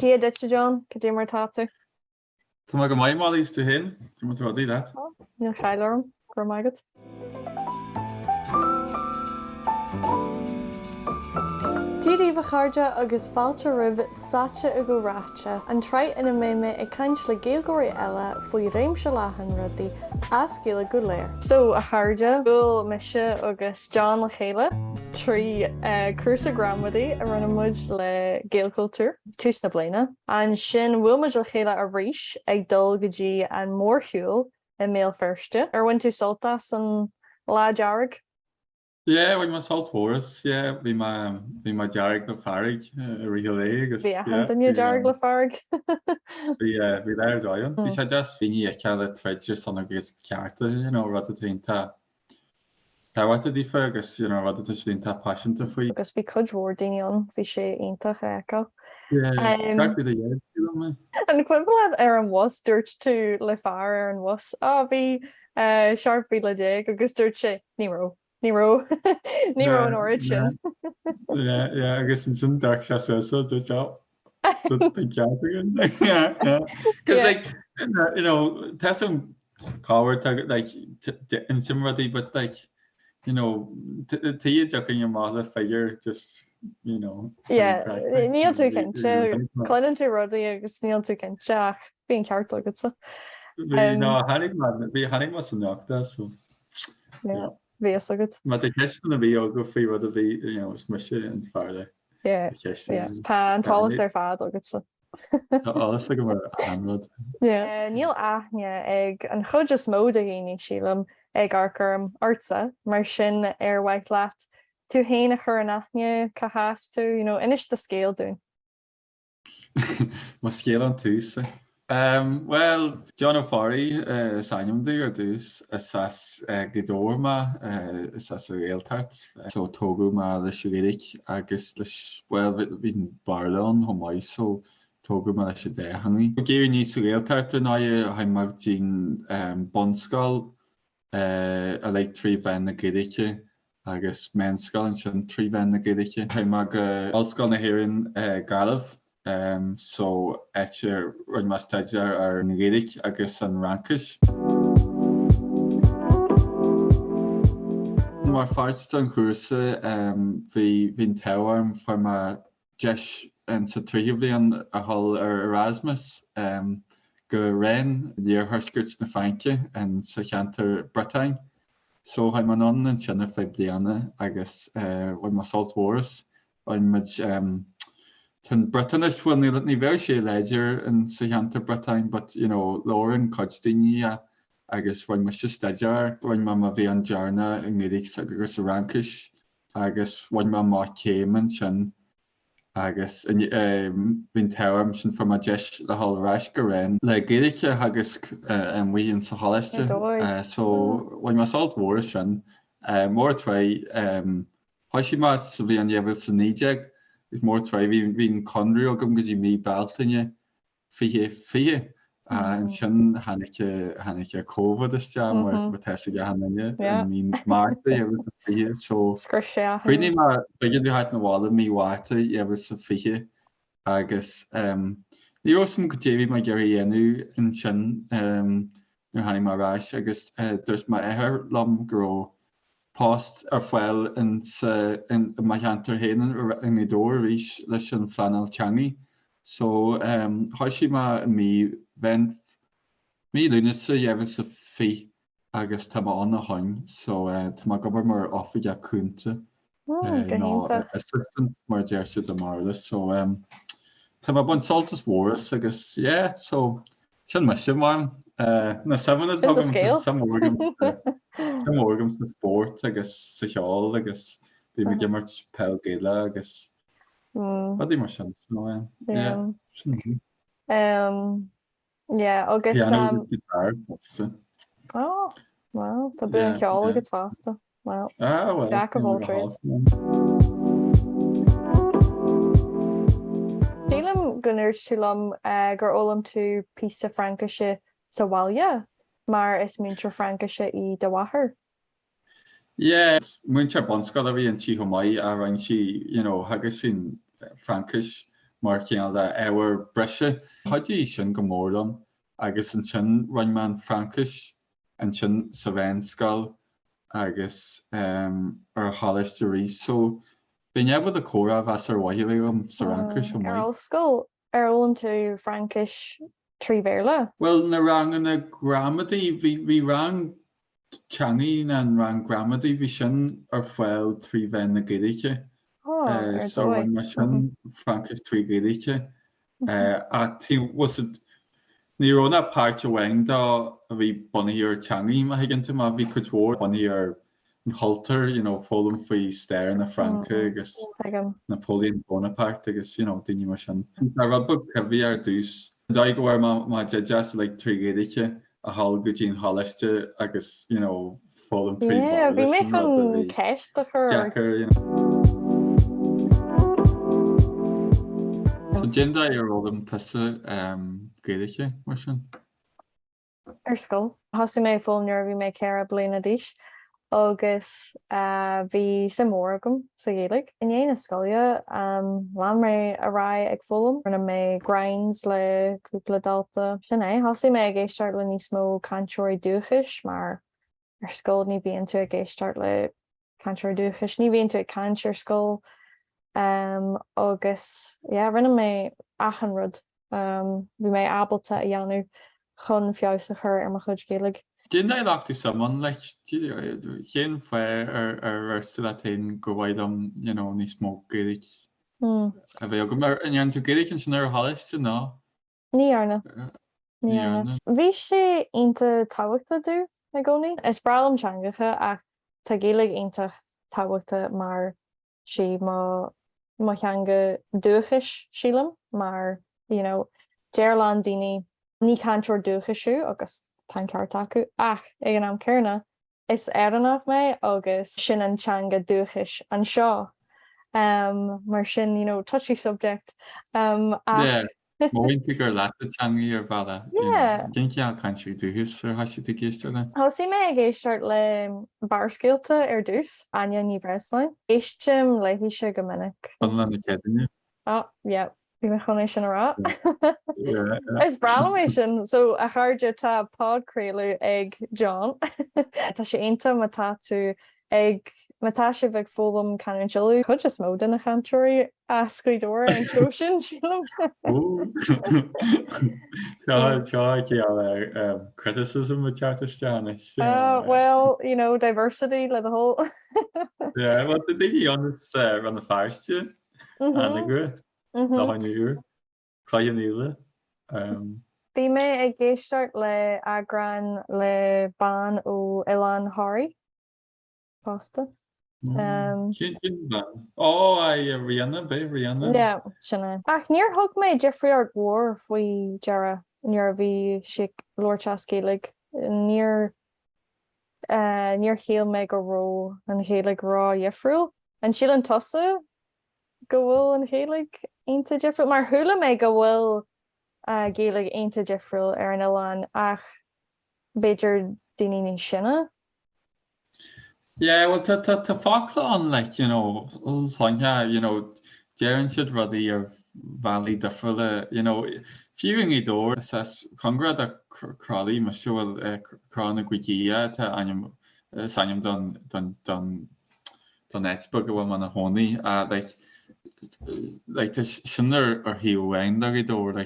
Cia dit John, go dtí mar táú. Tá go maiid málaís tú hin, tú mar rádaí leat. Níl chailearm gur maigad. Díríomh chairde agus fáilte rib saite a go ráite an trait ina méime ag caint le géalgóirí eile faoi réimse leathan rudaí as cíle go léir. So a chairde bhfuil mise agus John le chéile trí cruúsa gramadaí a runna muid le géalcultúr tús na bliana. An sin bhfuil muid le chéile a ríis ag dul go dtí an mórthúil i mé firste. Ar bhain tú soltas an lá dearg? Yeah, when my salt forest, yeah, be my dialect of Fearraigh, regular. Yeah, and your dialect of Fearraigh. Be there, Diane. We should just finish a kind of treasures on a good character, you know, rather than ta what the focus, you know, rather than ta passion to free. Because we could word in on, we share into echo. Yeah, exactly the year, you know me. An equivalent Aaron was dirt to le far Aaron was. Oh, be sharp be legit, agus dirt she Nero. Nero in origin. Yeah, I guess in some dark shadows, so the job. Yeah. Because like, you know, there's some coward like in somebody, but like, you know, to you joking your mother figure just, you know. Yeah, Neil too can Clinton to Roddy agus Neil too can Jack being character good so. No, Hanning must have knocked that so. Yeah. Bhíos agus. Má tá ceistan a bhí go faoi rud a bhí smuise an fearla. Tá an tálas ar fad agus. Álas go mar anrad. Níl aithne ag an chud is mód a ghéine sílam ag arcarm orsa mar sin ar bhaid leat. Tú héana a chur an aithne cathas tú, inis the scéal dún. Má scéal an túsa. Well, John Ó Fearraigh saim dú ar dús as gidóir ma as a réaltart so tógu ma leis réireach agus leis well bhín barlán thomáid so tógu ma leis déhangaí. Géirí níos réaltart ná haim mag dín bonscal a le trí bhean na gréireache agus menscal an sin trí bhean na gréireache. Haim mag olscal na hÉireann Gaeilge. So roiin mas staidir ar an Gaeilge agus an Fraincise. Mar fáilte an chúrsa bhín teabharm for ma deis an sa tríomh bliain a thol ar Erasmus go raibh níor thuiscirt na Fraince an sa cheantar Breataine. So haim an an sinna fé bliana agus bhain ma salt wars bhain muid Tan Britainish bhfuil ní bheith sé léidir an sa cheantar Breataine, but láireann coiddaoine agus bhain me sé staidir, bhain ma bhí an dearna in Gaeilge agus a Fraincise agus bhain má céimeann sin agus bhín teabharm sin for ma deis le thol ráis go raibh le Gaeilge agus an bhí an sa hálaiste. So bhain ma salt mhór sin mór trai thoisí má sa bhí an dhéabhfuil sa nídeag is mór trai hín conrú agam go dtí mí bealtaine fiche an sin hanaice COVID is team mar teasa go hanaine mí máta dhéabhfuil sa fiche so chuoine má beagán dú háit na bhála mí bháta dhéabhfuil sa fiche agus ní osam go déabhí má geirí dhéanú in sin nó hanig má ráis agus dúirt má éair lom go post ar fáil in ma cheantar héanaan in I dóir rís leis an flannel teangaí. So thoisí má mí lúnasa dhéabhfuil sa fi agus tá an na hain, so tá má gobar mar offaide a cúnta ná assistant mar déir siad am marlas. So tá má bun soltas móras agus so sin me sin mám na samana Some organs na sport agus sa cheáil agus bhí me gimmart peil Gaeilge agus bhí mar sin agus well tá bu an ceáil go fásta well Jack of all trades. Dílam gunnar túlam gur ólam tú písa Fraincise sa bhaile mar is muintear Fraincise I do bhathair. Muintear bonscal a bhí an tí chomáid a rain si hagus sin Fraincise mar céal le éhar breise. Chuidí sin go mórlam agus an sin roiin man Fraincise an sin sa bhain scoil agus ar hálaiste rís. So bhíon éabhad a córa bheas ar waithigh sa Fraincise an Ar scoil ar ólam tú Fraincise trí bhéle? Well, na rangan na gramadaí bhí rang teangaí an rang gramadaí bhí sin ar fáil trí bhein na Gaeilge. So when my son Fraincise trí Gaeilge a tí was it ní róna páirte bhain dá a bhí bunaí ar teangaí a higgannta má bhí cuireadh bunaí ar an haltar, fólam faoi stair na Franca agus Napoleon Bonaparte agus, daoine mar sin. Tá rudbug cebhí ar dús. Dá go bhfuir má deas le trí Gaeilge a hall go dtíon hálaiste agus, fólam trí bála. Bhí mé chun ceist a chur. So genda ar ólam tusa Gaeilge mar sin? Ar scoil. Thosaigh mé fólamnear bhí mé ceithre bliana d'aois agus bhí sa mór agam sa Gaeilge. In dhéana scoile lean mé a rá ag fólam na mé grinds le cúpla dalta sin é. Thosaigh mé ag éisteart le níos mó canteoirí dúchais mar ar scoil ní bhíonn tú ag éisteart le canteoirí dúchais. Ní bhíonn tú ag canteoir scoil agus rinne mé achan rud. Bhí mé abalta a dheanú chun fios a chur ar mar chud Gaeilge. Didn't I like to someone like chéan fé ar sta tain go bhhaid ní smó Gaeilge. A bheith go mar an tú Gaeilge an sin ar hálaiste ná? Ní arna. Bhí sé ionta tábhachta dú na gcónaí. Is bralam teangacha ach tá Gaeilge ionta tábhachta mar sí má cheanga dúchais sílam mar, déirlán daoine ní canteoir dúchaisú agus tan ceart acu ach ag an am cearna is éannach mé agus sin an teanga dúchais an seo mar sin touchy subject Móhainte gur leat teangaí ar bhela. Cén ceann canteoir dúchais ar thosaigh tú géisteart le? Thosaigh mé ag éisteart le barscéalta ar dús Anya ní Breslein. Éistim leithise go minic. An le na ceadaine? Bhí me chunéis sin ará. Is bralam sin, so a chuirde tá podcréalú ag John. Tá sé aonanta mátá tú ag mátá sé bheith fólam canan seú chud is mó den na canteoirí a scuidóir an tro sin sílam. Tá criticism with teartasteánis. Well, diversity le the whole. Well, the daoine honest ran na fearste anna go. Láhainúr, Claidheaníla. Bhí mé ag géisteart le agran le ban ó Ilan Háirí. Pásta. Rihanna? Sinna. Ach, níor thug mé Jeffrey ar glór faoi deara níor bhí si Lord Gaeilge. Níor chéal mé go ró an Gaeilge rá dheifriúil. An sílan tosa go bhfuil an Gaeilge aonta difriúil, mar thula mé go bhfuil Gaeilge aonta difriúil ar an Ilan ach beidir daoine ní sinna. Well, tá foghlaim láinthe, dearann siad rudaí ar bhealaí difriúile, fiúing í dóir is congrad a crálaí mar siúil crán na gcuidíe tá saim don netbug go bhfuil man na hónaí like sinnar ar hiúhain da dóir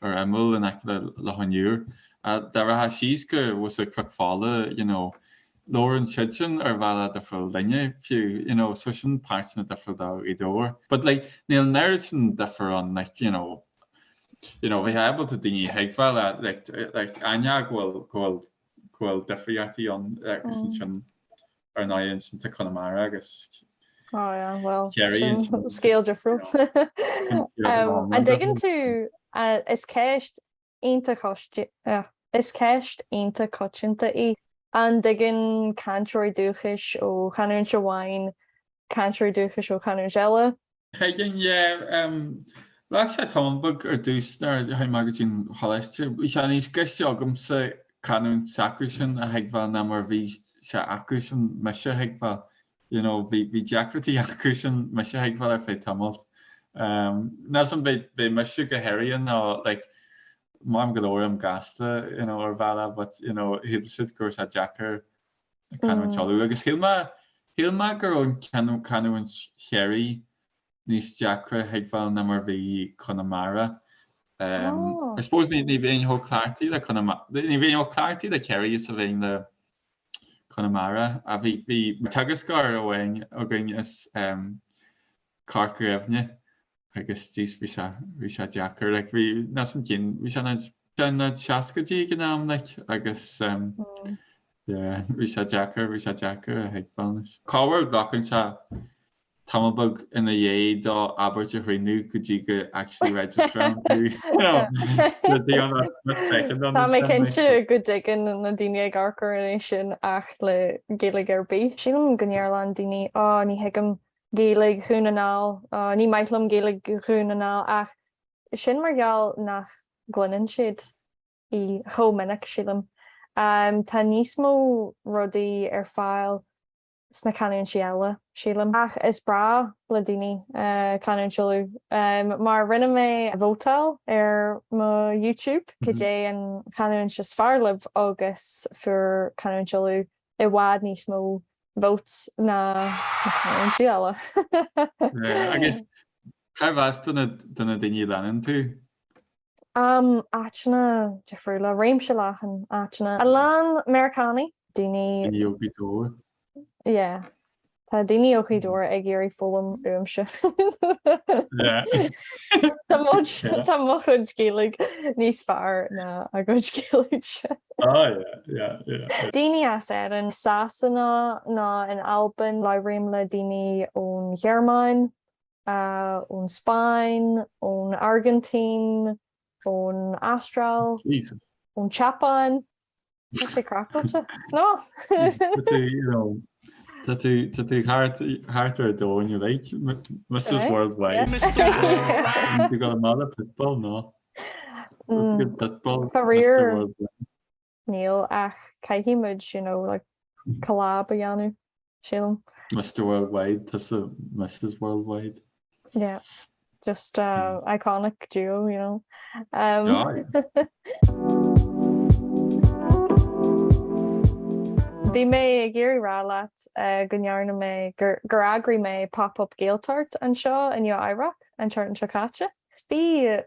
ar emil in le hanúr. Dar a síos go was a cracfála, Lauren Chidson ar bhela de full linne fiú, so sin páirtna de full da I dóir. But níl neirsin differ an bhí able to daoine heagfáil aine ghfuil difriachtaí an agus sin ar náonn sin tá Connemara agus. Well, scale different. And digging to is ceist aonta coitinta I and digging canteoirí dúchais ó Canan Seháin, canteoirí dúchais ó Canan Seile. Hagan, le sé tábug ar dúsnar ha magatín háiste. Bhí se níos ceiste agam sa Canan Sacrusin a heagfá na mar bhí se acrusin me se heagfá. Bhí deacratí acrusin me se heagfá ar fé tamalt Nas an be muisi go herian like mám go leir gasta ar bhela, but hí si gur a Jackar canú teú agus hiilma gur ón canú an chéirí níos Jackar heagháil na mar bhí Connemara. I suppose ní bhéon ho clartaí ní bhéon ho clartaí le céirí sa bhéon le Connemara a bhí tugascar óhain a gin is Corca Raibhne agus tíos bhí se Jackar like bhí nas an cin bhí se na seacatí gnám like agus bhí se Jackar a heagháil. Cáhar gachann se Tamabug in the dhé dá Albert a rinú go dtí go actually register Tá mé cinse go digan na daine ag arcar sin ach le Gaeilge ar bí. Sílam gonéarlan daoine ní hiigem Gaeilge chuúnaná ní maithlam Gaeilge chuúnaná ach sin mar gheall nach gluineann siad I chomininic sílam. Tá níos mó rudaí ar fáil sna canún síala sílam ach is bra le daoine canún siúlú mar rinne mé bhótáil ar má YouTube go dé an canún se sfearlibh agus fur canún siúlú I bhád níos mó votes na canún síala. Agus Cairhheas duna daoine leanann tú? Áiteanna defriúla réimse lechan áiteanna. A lán Americani daoine Yogador. Yeah. Tá daoine ochidóir ag géirí foghlaim uaimse. Tá mo chud Gaeilge níos fearr na a chud Gaeilge se. Daoine as an Sasanna ná an Alban láimhreaim le daoine ón Ghearmáin, ón Spáin, ón Argentín, ón Astral, ón Japan. Tá sé crackáilte? No. Tá tú hartar a dóin like Mrs. Worldwide. Tú got a mala pitbull no. Good pitbull. Career. Neil ach caiimiid like collab a dhéanú sílam. Mr. Worldwide, that's a Mrs. Worldwide. Yeah. Just iconic duo, Bhí mé géirí rá leat go nearna mé gur agraí mé pop-up Gaeltart an seo in Iraq an teart an Trocáte. Bhí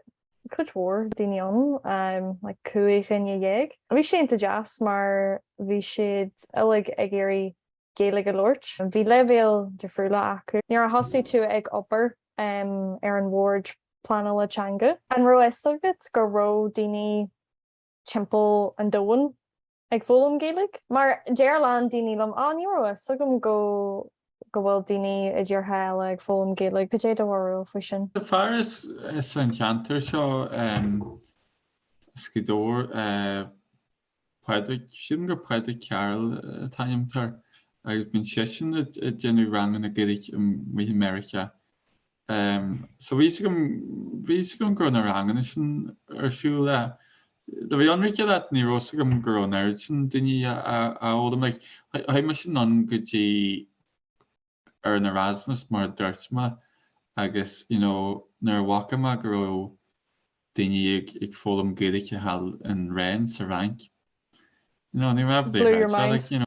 chudhór daoine an le cuaig in dhéag. Bhí sé anta jazz mar bhí siad ulig ag géirí Gaeilge Lort. Bhí levéal de friúla acu. Níor a hosaí tú ag opair ar an ward plana le teanga. An ro éistegat go ro daoine timpeall an dóin ag foghlaim Gaeilge. Mar déirleán daoine lom ní ro sugam go bhfuil daoine I dtíortha eile ag foghlaim Gaeilge. Go dé do bhharú faoi sin. The fear is an cheantar seo scudóir sin gur Padraig Carroll taimtar agus bíonn sesin a déanú rangan na Gaeilge mu America. So bhí gom gur na rangan sin arsúla. Da bhí anrice that ní rosa gom gur an air sin daoine a ódam like haid me sin an go dtí ar an Erasmus mar dúirtma agus nar bhacama gur ó daoine ag foghlaim Gaeilge hall an rain sa rank. Ní rab é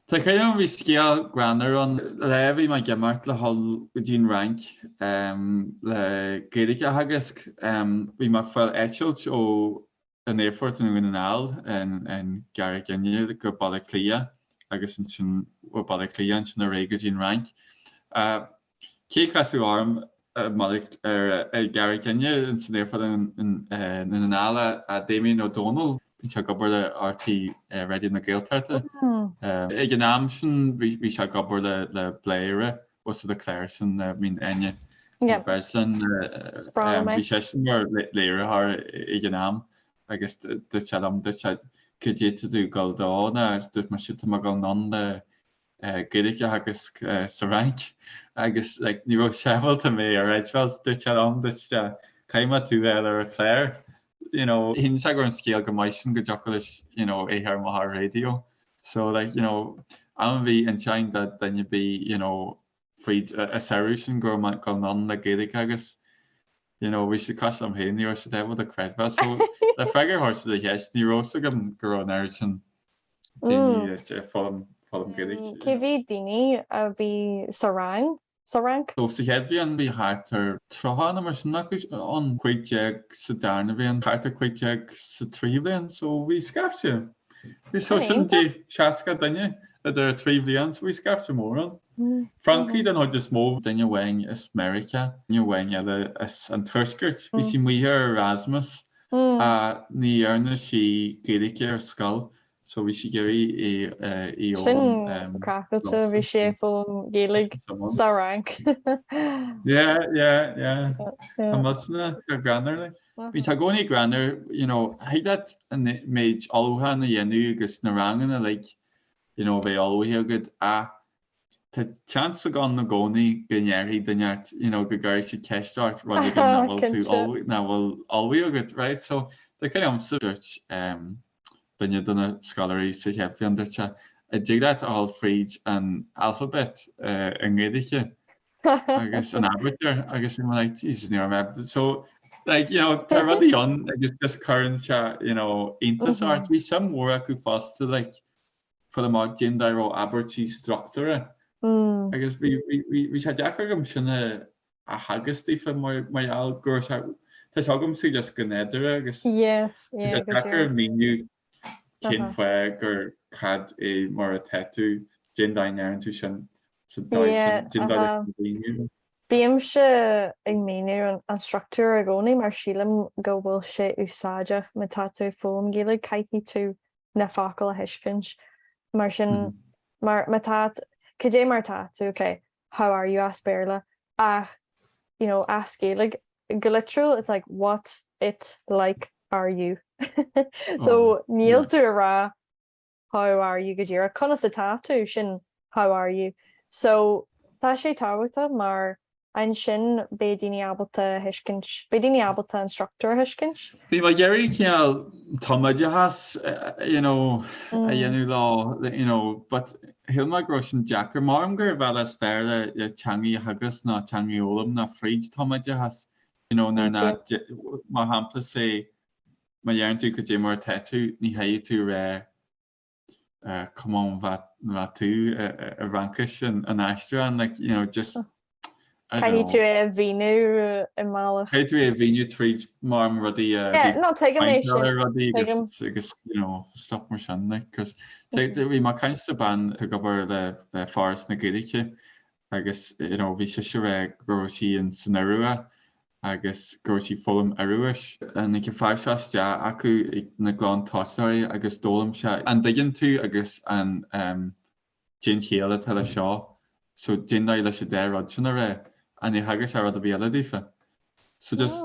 Tá chu an bhí scéal granar an le bhí mai gemart le hall go dtín rank le Gaeilge agus bhí mar fel éisiilt ó an airfort an Unanáil an Gaeilge go Balaclia agus an sin ó Balaclia an sin a ré go dtín rank. Cé casú arm Gaeilge an sin airfort an Unanáil a Damien O'Donnell se gobar le RT ready na Gaeltarta. Ag an am sin bhí se gobar le bléire was a Claire sin mín aine versin bhí sé sin mar léire ag an am agus de se am de se cudéta dú galdána agus dúirt mar si má gal non le Gaeilge agus sa rank agus ní bh sefalta mé a réidfel dúirt se am de caiime tú ar a Claire. Hín se gur an scéal go maiid sin go deach leis éthar mar radio. So an bhí an tein that daine bí faoid a saoú sin gur ná le Gaeilge agus we should cos am héin or should ever the credfa. So the figure horse the yes ní rosa go an airson déine fallm godig. Civí daoine a bhí sarang. So sa head bhí an bhí hátar trohanna mar sin nach an chuig sa darna bhí an hátar chuig sa trí bliain, so bhí scafte. Bhí so sin dé seaca daine idir trí bliain, so bhí scafte mór an. Frankly den had just mó dunne wein is America nu wein is an tuskert. Vi si mu Erasmus a ní arne si Gaeilge ar skull, so vi si geri crackte vi sé fo Gaeilge sa rank. Yeah. Musna granner. Vi tá goni granner, he dat an méid alha na yennu agus na rangen like, they all here good Tá chance gan na gcónaí gnéirí duineart go gaiir si ceistart rud nahfuil tú nahfuil alhí agad, right? So tá chu amsa dúirt duine duna scalarí sa cheapfion dúirte a ddíagad all fríd an alphabet an gcéidiche agus an abair agus bhí like, Jesus, ní meb. So like, tá rudí an agus just current intasart bhí some mór acu fásta like for the má gendar ó abertí structure. Agus vi sé dechar gom sinna a hagastí fe mai al gur tá agam si just gnéidir agus dechar míniu cin fe gur cad é mar a teú gendar nean tú sin Bíam se ag méú an structúr a gcónaí mar sílam go bhfuil sé úsáideach me tatú fóm Gaeilge caiici tú na fácail a hiiscint mar sin mar Kajay Martatu, okay, how are you, Asperla? Ask Gaeilge, literal, it's like, what it like are you? So, Neil to ra, how are you, Gajira? Conasatatu, shin, how are you? So, Tashi Tawata, mar, ein shin, bedini abalta hishkinch, bedini abalta instructor hishkinch. Bí ma Gary kial Tomaja has, a yenu law, but Hilma Groshin Jacker Marmger Valas Fair, Changi Hagus, na Changi Olam, na Fridge Tomaja has, na Mahampla say, my yarn to could more tattoo, ni hay to come on, Vatu, a Rankish and Astra, and like, just. Can tú é bhíú i mála? Cé tú é bhíú trí marm rudí not take him rudí agus stop mar sin cos bhí má caiint sa ban tu gobar le forest na Gaeilge agus bhí sé se ré gurtí an san Arua agus gurtí fólam Aruais an ag fáiste acu ag na glán tosaí agus dólam se an diggin tú agus an gin chéile tal seo so gin leis sé dé rud sin a ré. And hagus ar a bhéile dífa. So just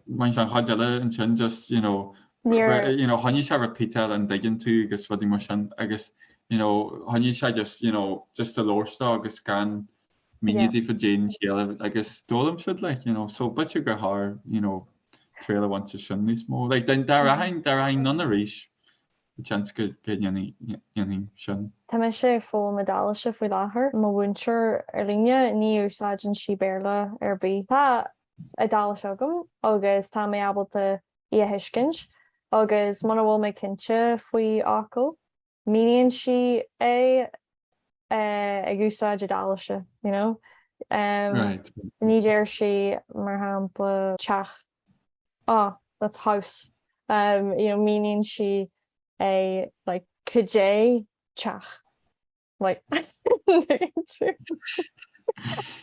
main an chodile an sin just honní se repeatal an diggin tú agus fudí mar sin agus honní se just a lórstá agus gan minitífa Jane chéile agus dólam siid le so but you go haar trail want sin níos mó like den dar hain non a ríis chance go sin. Tá mé sé fó medal se foi láthair má bhaintear ar líne ní úsáidin si béla ar bí. Tá a dal segum agus tá mé abalta í a hiiscint agus mana bhfuil mé cinse faoi ácail. Míonn si é ag úsáid a dalise, ní déir si mar hampla teach. That's house. Míonn si like Kajay Chach. Like that's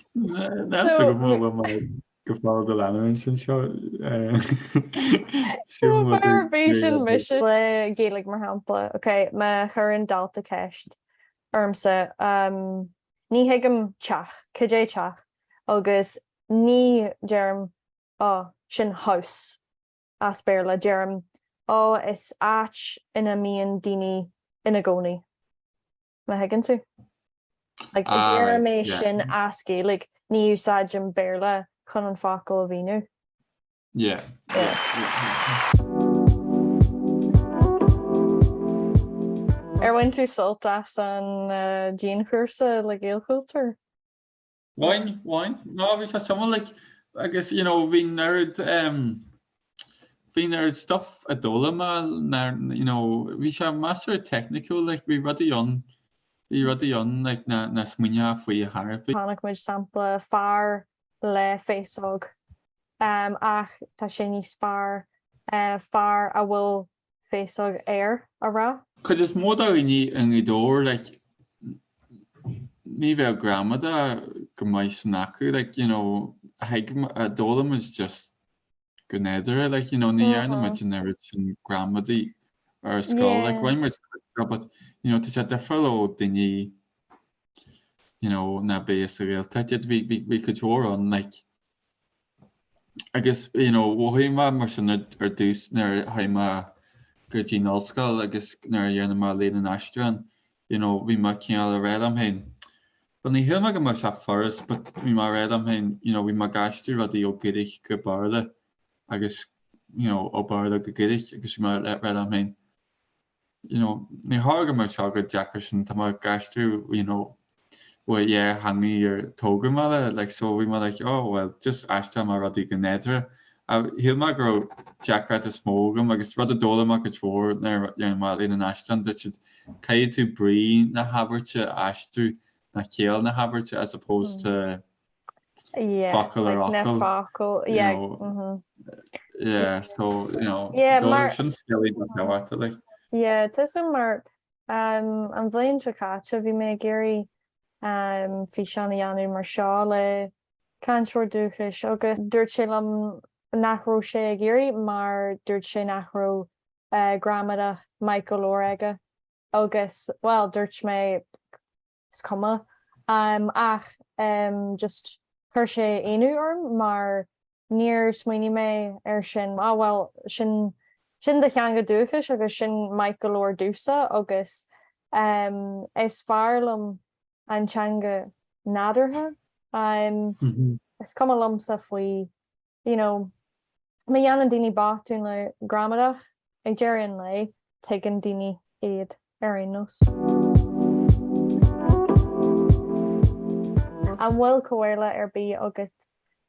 a good one my gefá de le sin seo mission le Gaeilge mar hampla. Okay, me chur an dalta ceist ormsa ní hiigem teach Kajay Chach agus ní germ sin house asperla germ is ach ina míon daoine ina gcónaí. Ma higann tú? Like mé sin asci like ní úsáidin béla chun an fácail a bhíú. Yeah. Bhain tú soltas an Jean chusa le Gaelcultúr? Wine? No, bhí sé sama like I guess, bhí nerd stuff a dóla bhí sé master technical, like bhí rudí an like na smuoine faoi a Harpa. Tháinig muid sampla fearr le féasóg ach tá sé níos fearr fearr a bhfuil féasóg air a rá. Chud is mód a ní an dóir like ní bheith gramada go maiid san acu, like a dólam is just go néidir, like ní dhearna muid an air sin gramadaí ar scáil, like bhain muid but tá sé defriúil ó daoine na béas a réaltaid bhí go teór an like agus bhfuaimime mar sin ar dús nar haime go dtí nolscoil agus nar dhéanam mar léana aisteán bhí mar ceall a réad am hain. Well, ní hiilme go mar se forras, but bhí mar réad am hain bhí mar gasistú rudí ó gcuireadh go barda agus ó barda go gcuireadh agus bhí mar réad am hain. Ní hága mar seo go deachar sin tá mar gasistú bhfuil hangaí ar tógam eile, like so bhí mar like, oh well, just aiste mar rudí go néidir. Hiilme gur deachrat a smógam agus rud a dólamach go teór nar mar léana aisteán dat siad caiad tú brí na habairt aistú na céal na habairt as opposed to focail ar focail. So mar sin scéalaí na bhairta like. Tus mar an bhléon tricáte bhí mé géirí fi seanna dheanú mar seo le canseir dúchas agus dúirt sé am nachró sé a géirí mar dúirt sé nachró gramada Michael óige agus well dúirt mé is cuma ach just chuir sé éanú orm mar níor smaoine mé ar sin well sin de cheanga dúchas agus sin Michael ó dúsa agus is fearlam antseanga nádartha is cuma lomsa faoi mé dhéanaan daoine báún le gramadach ag déireann le teagan daoine iad ar aon nos. An bhfuil comhairle ar bí agat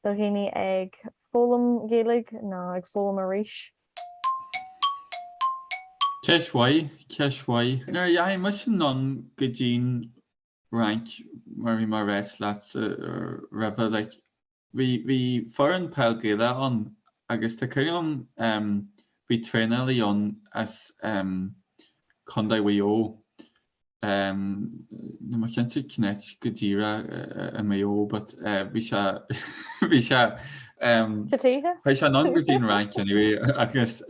do dhaoine ag foghlaim Gaeilge ná ag foghlaim arís. Ceismhaith. Nar dhearr mu sin non go dtín rank mar bhí mar réit leat raheh like bhí foran peil Gaeilge an agus tá chuirm bhí tréálaí an as chundaigh ó na mar ceann siad cnéit go dtíra a mé but bhí sé bhí sé non go dtín rank anyway agus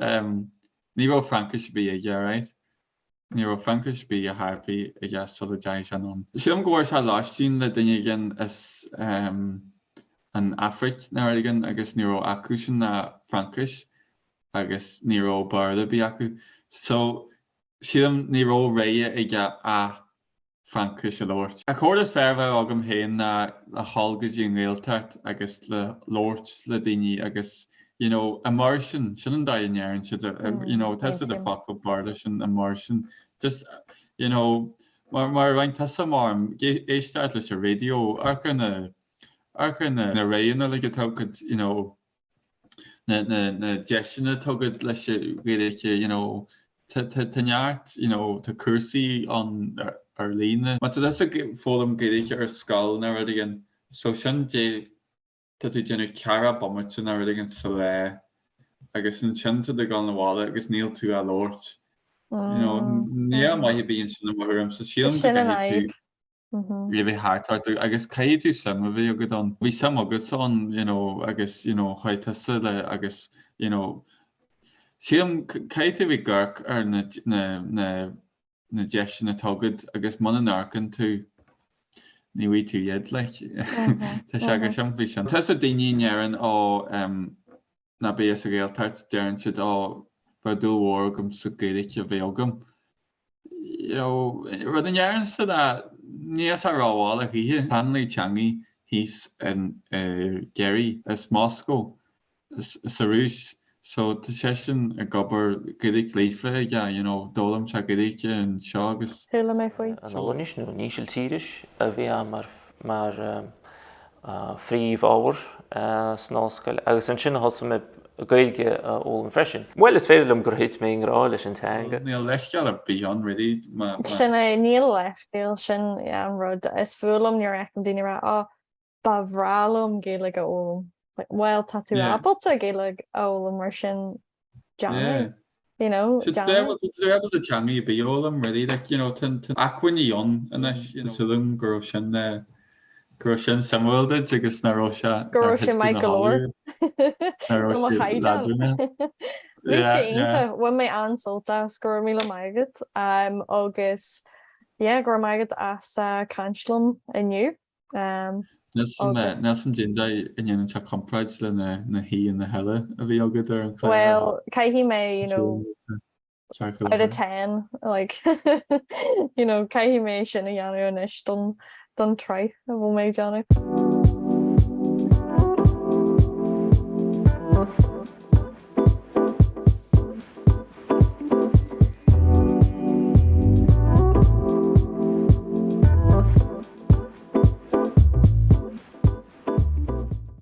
ní bhfuil Fraincise bí ige, right? Ní bhfuil Fraincise bí a Harpaí ige solidáis an. Siam go bhfuir se láistín le duine gin is an Afric na aigen agus ní raibh acu sin na Fraincise agus ní raibh barda bí acu. So siam ní raibh réithe ige a Fraincise a Lórt. A chóir is fearr bheith agam héin na hallga dín réaltart agus le Lórt le daoine agus immersion sin an dainnearan siad testa de focail barda sin immersion just mar bhain testa marm éisteart leis a radio arca na réanna le tugad na deisina tugad leis réidirce taneart tá cursaí an ar líne. Ma tá fólam géidirce ar scáil na ruidigan so sin tá tú déanú ceara bommart sin a ruidigan sa le agus an sinnta de gan na bhála agus níl tú a Lórt. Ní maithe bíon sin am sa sílam tú bhí háartú agus caiad tú sama bhí agad an bhí sam agad an agus chaitasa le agus sílam caiad tú bhí ggurc ar na deisina tugad agus man an arcan tú ní bhí tú iad le Tá sé agus sem bhí sin. Tás a daoine nearan ó na béas a réaltart dearann siad á bhar dúlhór gom sa Gaeilge a bheith agam. Rud an nearan sa níos a ráháil a híthe panlaí teangaí híos an Geirí is Moscow sa rúis. So tá sé sin a gobar Gaeilge léife ige dólam se Gaeilge an seo agus. Thula mé faoi. An bhanis nó níos tíris a bhí mar fríomh ábhar san ollscoil agus an sin thosa mé Gaeilge ólam freisin. Well is féidir gur hit mé ngrá leis an teanga. Níl leis ceall ar bíon really. Sin é níl leis díal sin an rud is fulam ní raach an daine ra á ba bhrálam Gaeilge ólam. Well tá tú ábalta Gaeilge ólam mar sin Johnny. You know, it's able to changi biolam really, like, you know, to aquinion and silum groshin Samuel did agus na Russia Michael when my ansolta score mí maiget agus gur maiget as canslum inniu Nelson Jinda in cha comprides le na he and the hella a bhí agad ar. Well, caihi mé, you know, out of 10, like, you know, caihi mé sin a dhéanú inis don try a bhfuil mé Johnny.